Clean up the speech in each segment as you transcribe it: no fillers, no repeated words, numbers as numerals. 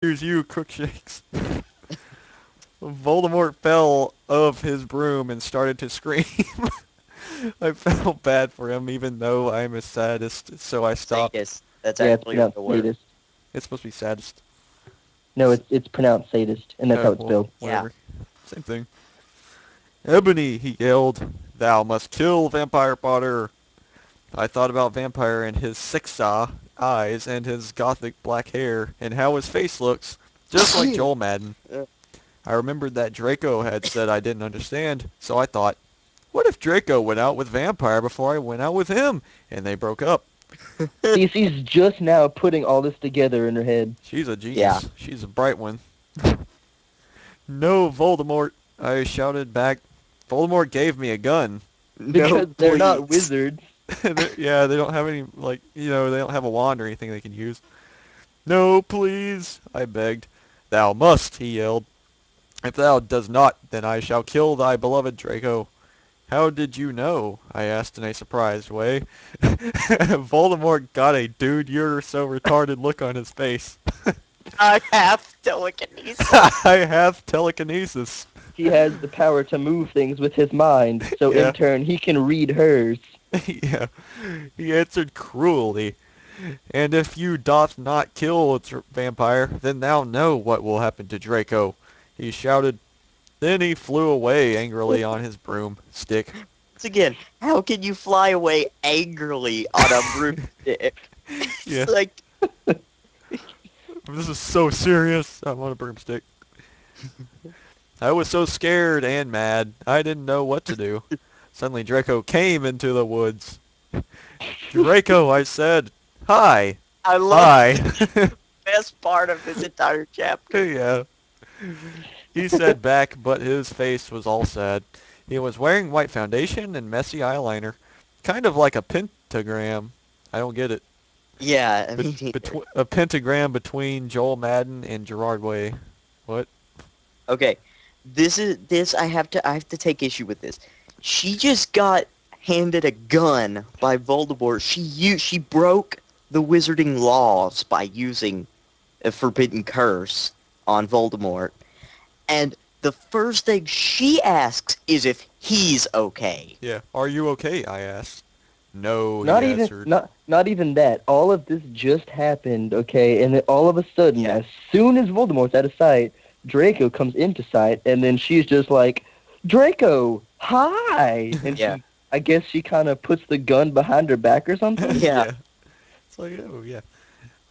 Here's you, Crookshanks. Voldemort fell of his broom and started to scream. I felt bad for him, even though I'm a sadist, so I stopped. Sadist. That's Yeah, it's actually pronounced the word. sadist. It's supposed to be saddest. No, it's pronounced sadist, and that's how Oh, it's well, spelled. Yeah. whatever. Same thing. Ebony, he yelled, thou must kill Vampire Potter. I thought about Vampire and his six-saw eyes and his gothic black hair and how his face looks, just like Joel Madden. I remembered that Draco had said I didn't understand, so I thought, what if Draco went out with Vampire before I went out with him, and they broke up? See, she's just now putting all this together in her head. She's a genius. Yeah. She's a bright one. No, Voldemort, I shouted back. Voldemort gave me a gun. Because No, they're not please. wizards. Yeah, they don't have any, they don't have a wand or anything they can use. No, please, I begged. Thou must, he yelled. If thou does not, then I shall kill thy beloved Draco. How did you know? I asked in a surprised way. Voldemort got a dude, you're so retarded look on his face. I have telekinesis. I have telekinesis. He has the power to move things with his mind, so Yeah. in turn he can read hers. Yeah, he answered cruelly. And if you doth not kill a vampire, then thou know what will happen to Draco. He shouted. Then he flew away angrily on his broomstick. Once again, how can you fly away angrily on a broomstick? Yeah. It's like, This is so serious. I'm on a broomstick. I was so scared and mad, I didn't know what to do. Suddenly Draco came into the woods. Draco, I said. Hi. I love Hi. the best part of this entire chapter. Yeah. He said back, but his face was all sad. He was wearing white foundation and messy eyeliner. Kind of like a pentagram. I don't get it. Yeah, I mean, A pentagram between Joel Madden and Gerard Way. What? okay, this I have to take issue with this. She just got handed a gun by Voldemort. She broke the wizarding laws by using a forbidden curse on Voldemort. And the first thing she asks is if he's okay. Yeah. Are you okay? I asked. No, Not he even answered. not even that. All of this just happened, okay, and then all of a sudden, Yeah. as soon as Voldemort's out of sight, Draco comes into sight, and then she's just like, Draco, hi! And Yeah. I guess she kind of puts the gun behind her back or something. Yeah. It's like, oh, yeah.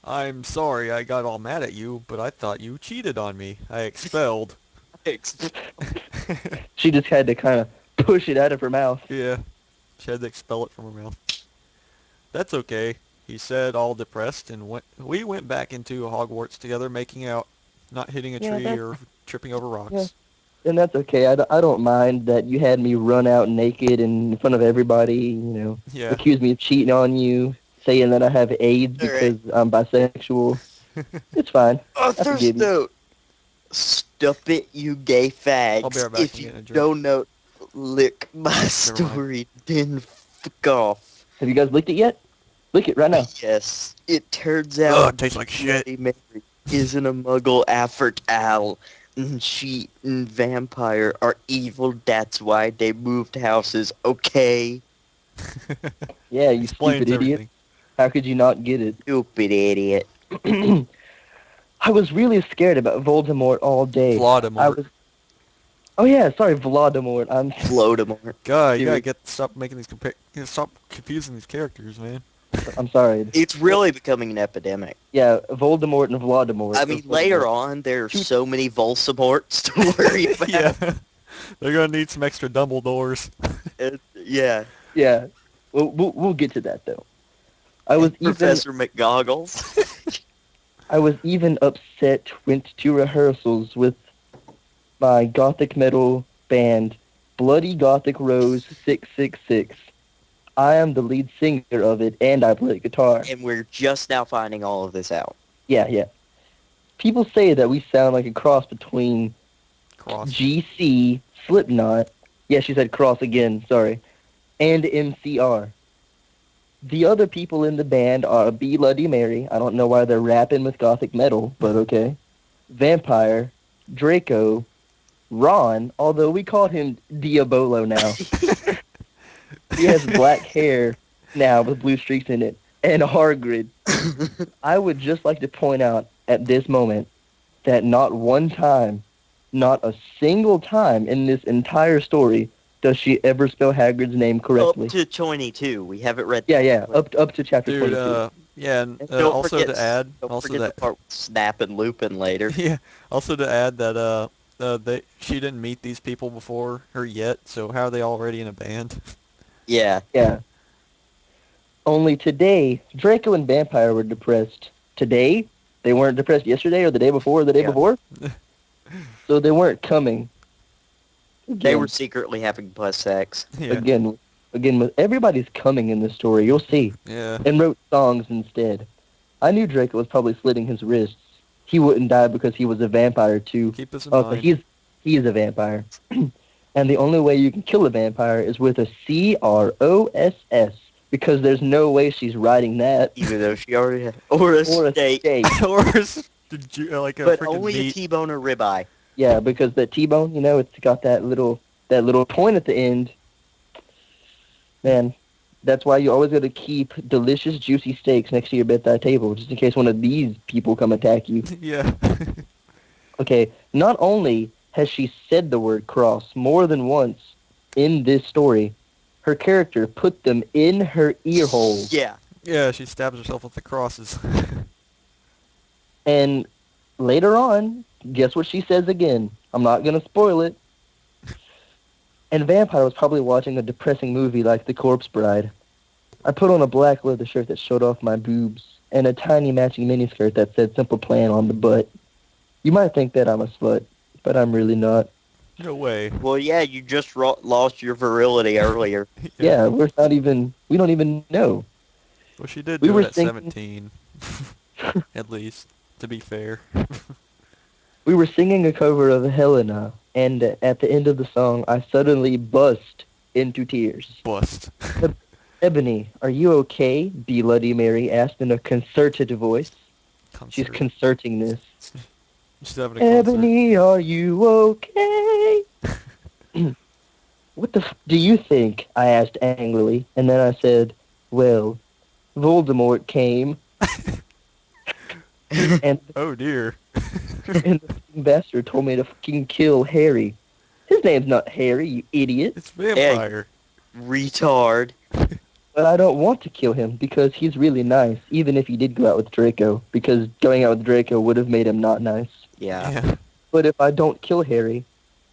I'm sorry I got all mad at you, but I thought you cheated on me. I expelled. She just had to kind of push it out of her mouth. Yeah. She had to expel it from her mouth. That's okay, he said, all depressed, and we went back into Hogwarts together, making out, not hitting a Yeah, tree that's- or tripping over rocks. Yeah. And that's okay. I don't mind that you had me run out naked in front of everybody, Yeah. accuse me of cheating on you, saying that I have AIDS All right. because I'm bisexual. It's fine. Author's forgive you. note. Stop it, you gay fags. I'll be right back. If I'm you getting a drink. don't know, lick my mind. story, then fuck off. Have you guys licked it yet? Lick it right now. Yes, it turns Ugh, out it tastes like shit. Bloody Mary isn't a muggle Afrik owl. And she and Vampire are evil, that's why they moved houses, okay? Yeah, you Explains stupid idiot. everything. How could you not get it? Stupid idiot. I was really scared about Voldemort all day. Voldemort. I was. Oh yeah, sorry, Voldemort. I'm. Voldemort. God, you gotta Serious. stop making these stop confusing these characters, man. I'm sorry. It's really becoming an epidemic. Yeah, Voldemort and Voldemort. I mean, later on, there are so many Voldemorts to worry about. Yeah. They're gonna need some extra Dumbledores. Yeah. Yeah, we'll get to that though. I was Professor McGoggles. I was even upset. Went to rehearsals with my gothic metal band, Bloody Gothic Rose 666. I am the lead singer of it, and I play guitar. And we're just now finding all of this out. Yeah. People say that we sound like a cross between Cross. GC, Slipknot, yeah, she said cross again, sorry, and MCR. The other people in the band are Bloody Mary. I don't know why they're rapping with gothic metal, but okay. Vampire, Draco, Ron, although we called him Diabolo now. He has black hair now with blue streaks in it, and Hargrid. I would just like to point out at this moment that not one time, not a single time in this entire story does she ever spell Hagrid's name Up correctly. to 22. We haven't read Yeah, that. yeah, up to chapter Dude, 22. yeah, and And don't also forget, to add, don't also forget the that, part with Snap and Lupin later. yeah, also to add that, she didn't meet these people before her yet, so how are they already in a band? Yeah. Yeah. Only today, Draco and Vampire were depressed. Today, they weren't depressed yesterday or the day before or the day Yeah. before, so they weren't coming. They were Again, secretly having bus sex. Yeah, again, again, everybody's coming in this story. You'll see. yeah. And wrote songs instead. I knew Draco was probably slitting his wrists. He wouldn't die because he was a vampire too. Keep this in Oh, so mind. he is a vampire. And the only way you can kill a vampire is with a CROSS because there's no way she's writing that. Even though she already had... Or a Or a steak. steak. Or like a But freaking only a meat. T-bone or ribeye. Yeah, because the T-bone, it's got that little point at the end. Man, that's why you always got to keep delicious, juicy steaks next to your bedside table, just in case one of these people come attack you. Yeah. Okay, not only has she said the word cross more than once in this story, her character put them in her ear holes. Yeah. Yeah, she stabs herself with the crosses. And later on, guess what she says again? I'm not going to spoil it. And Vampire was probably watching a depressing movie like The Corpse Bride. I put on a black leather shirt that showed off my boobs and a tiny matching miniskirt that said Simple Plan on the butt. You might think that I'm a slut, but I'm really not. No way. Well, yeah, you just lost your virility earlier. Yeah, we don't even know. Well, she did We do were it at thinking, 17. At least, to be fair. we were singing a cover of Helena, and at the end of the song, I suddenly burst into tears. Bust. Ebony, are you okay? Bloody Mary asked in a concerted voice. She's Concert. concerting this. She's having a concert. Ebony, are you okay? What the do you think? I asked angrily, and then I said, well, Voldemort came, and, Oh dear. and the fucking bastard told me to fucking kill Harry. His name's not Harry, you idiot. It's vampire. Retard. But I don't want to kill him because he's really nice, even if he did go out with Draco, because going out with Draco would have made him not nice. Yeah. Yeah. But if I don't kill Harry,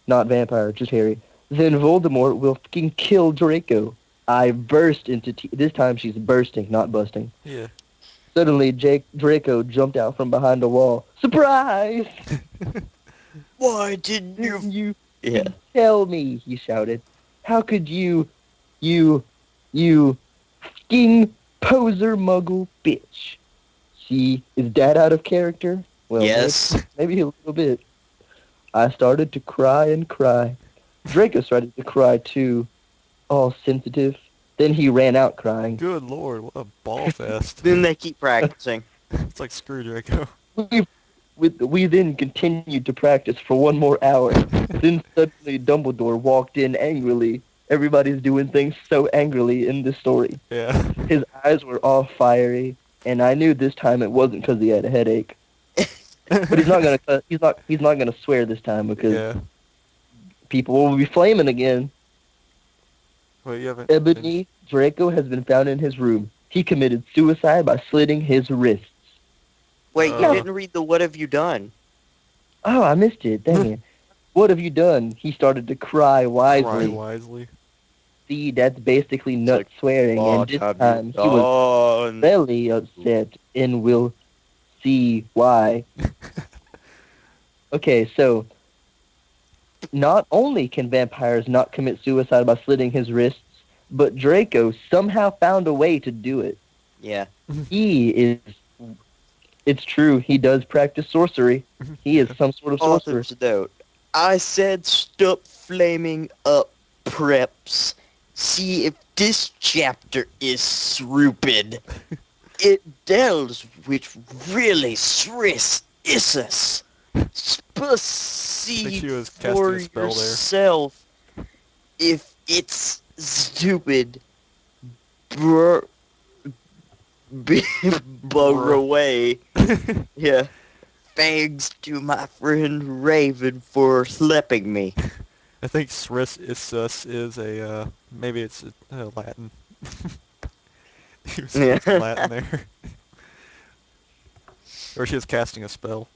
not vampire, just Harry, then Voldemort will fucking kill Draco. I burst into this time she's bursting, not busting. Yeah. Suddenly, Draco jumped out from behind a wall. Surprise! Why didn't you... Didn't you Yeah. tell me? He shouted. How could you fucking poser muggle bitch? See, is Dad out of character? Well, Yes. maybe a little bit. I started to cry and cry. Draco started to cry too, all sensitive. Then he ran out crying. Good lord, what a ball fest. Then they keep practicing. It's like screw Draco. We then continued to practice for one more hour. Then suddenly Dumbledore walked in angrily. Everybody's doing things so angrily in this story. Yeah. His eyes were all fiery, and I knew this time it wasn't because he had a headache. But he's not gonna he's not gonna swear this time because Yeah. people will be flaming again. Wait, you haven't... Ebony Draco has been found in his room. He committed suicide by slitting his wrists. Wait, you Oh. didn't read the What Have You Done? Oh, I missed it. Dang it. What have you done? He started to cry wisely. Cry wisely. See, that's basically nut like, swearing, and What this have time you he was done? very upset, and we'll see why. Okay, so not only can vampires not commit suicide by slitting his wrists, but Draco somehow found a way to do it. Yeah. He is... It's true, he does practice sorcery. He is some sort of sorcerer. Author's note. I said stop flaming up, preps. See if this chapter is stupid. It deals with really serious issues. I think she Proceed was casting for a spell there. yourself. If it's stupid, bro, bugger Bruh. away. Yeah. Thanks to my friend Raven for slapping me. I think Sris Isus is a, maybe it's Latin. He was Yeah. speaking Latin there. Or she was casting a spell.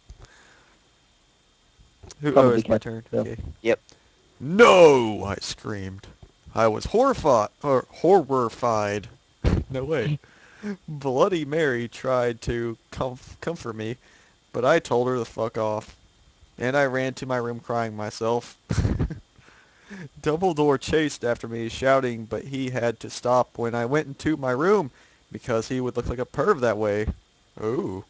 Oh, Probably it's my cast turn. spell. Okay. Yep. No! I screamed. I was horrified. No way. Bloody Mary tried to comfort me, but I told her to fuck off. And I ran to my room crying myself. Dumbledore chased after me, shouting, but he had to stop when I went into my room because he would look like a perv that way. Oh.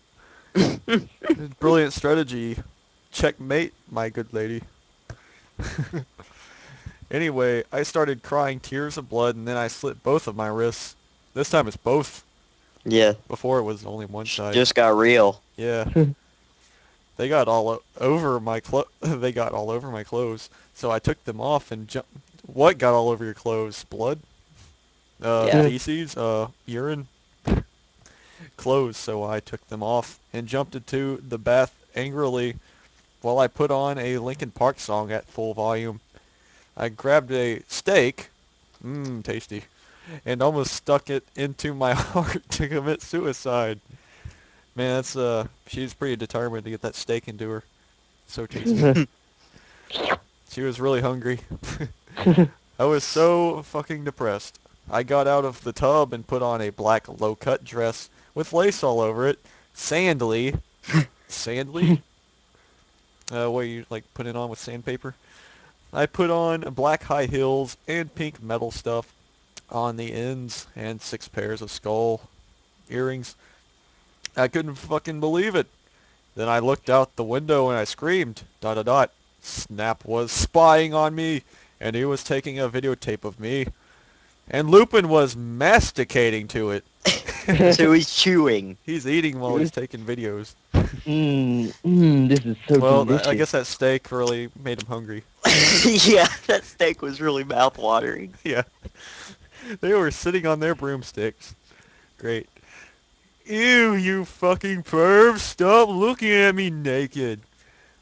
Brilliant strategy. Checkmate, my good lady. Anyway, I started crying tears of blood and then I slit both of my wrists. This time it's both. Yeah. Before it was only one side. Just got real. Yeah. They got over my they got all over my clothes. So I took them off and jumped. What got all over your clothes? Blood? Yeah. Feces? Urine? Clothes. So I took them off and jumped into the bath angrily while I put on a Linkin Park song at full volume. I grabbed a steak, tasty, and almost stuck it into my heart to commit suicide. Man, she's pretty determined to get that steak into her. So tasty. She was really hungry. I was so fucking depressed. I got out of the tub and put on a black low-cut dress with lace all over it. Sandally. Sandly? What you, like, put it on with sandpaper? I put on black high heels and pink metal stuff on the ends and 6 pairs of skull earrings. I couldn't fucking believe it. Then I looked out the window and I screamed, ... Snap was spying on me, and he was taking a videotape of me. And Lupin was masticating to it. So he's chewing. He's eating while he's taking videos. This is so Well, I delicious. guess that steak really made him hungry. Yeah, that steak was really mouth-watering. Yeah. They were sitting on their broomsticks. Great. Ew, you fucking perv! Stop looking at me naked!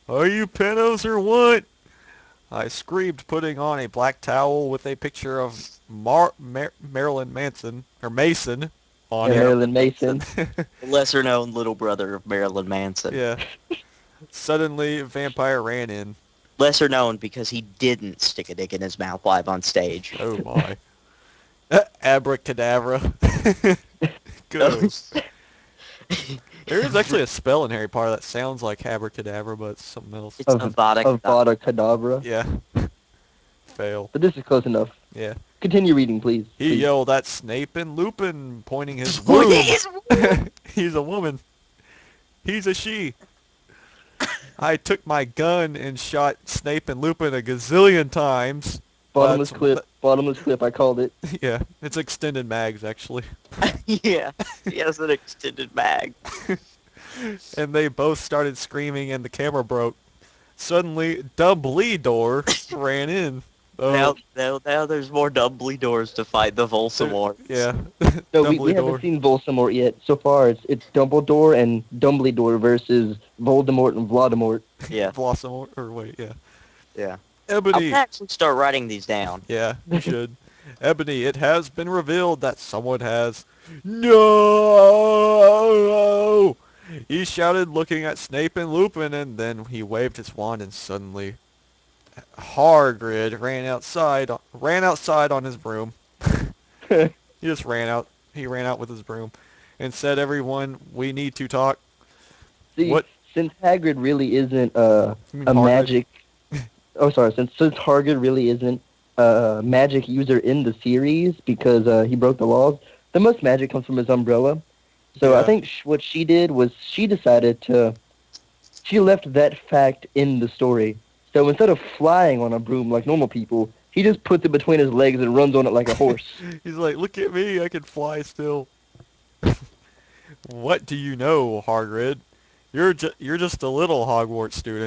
Are you pedos or what? I screamed, putting on a black towel with a picture of Marilyn Manson, or Mason, on Yeah, it. Marilyn Marilyn Manson, Mason. the lesser-known little brother of Marilyn Manson. Yeah. Suddenly, a vampire ran in. Lesser known because he didn't stick a dick in his mouth live on stage. Oh my. Abracadabra. Go. There is actually a spell in Harry Potter that sounds like abracadabra, but it's something else. It's of Avada Kedavra. Avada Kedavra. Yeah. Fail. But this is close enough. Yeah. Continue reading, please. He Please. yelled at Snape and Lupin, pointing his Look womb. at his womb! He's a woman. He's a she. I took my gun and shot Snape and Lupin a gazillion times. Bottomless clip. Bottomless clip. I called it. Yeah, it's extended mags actually. Yeah, he has an extended mag. And they both started screaming and the camera broke. Suddenly, Dumbledore ran in. Now, Oh, now there's more Dumbledores to fight the Voldemorts. yeah. No, we haven't Dumbledore. seen Voldemort yet. So far, it's Dumbledore and Dumbledore versus Voldemort and Voldemort. Yeah, Blossom, or wait, yeah. yeah. I Ebony. would actually start writing these down. Yeah, you should. Ebony, it has been revealed that someone has... No! He shouted, looking at Snape and Lupin, and then he waved his wand, and suddenly Hagrid ran outside on his broom. He just ran out. He ran out with his broom and said, "Everyone, we need to talk." See, What? since Hagrid really isn't You mean a Hagrid? magic... Oh, sorry. Since Hagrid really isn't a magic user in the series because he broke the laws, the most magic comes from his umbrella. So I Yeah. think what she did was she decided to... She left that fact in the story. So instead of flying on a broom like normal people, he just puts it between his legs and runs on it like a horse. He's like, "Look at me, I can fly still." What do you know, Hagrid? You're just a little Hogwarts student.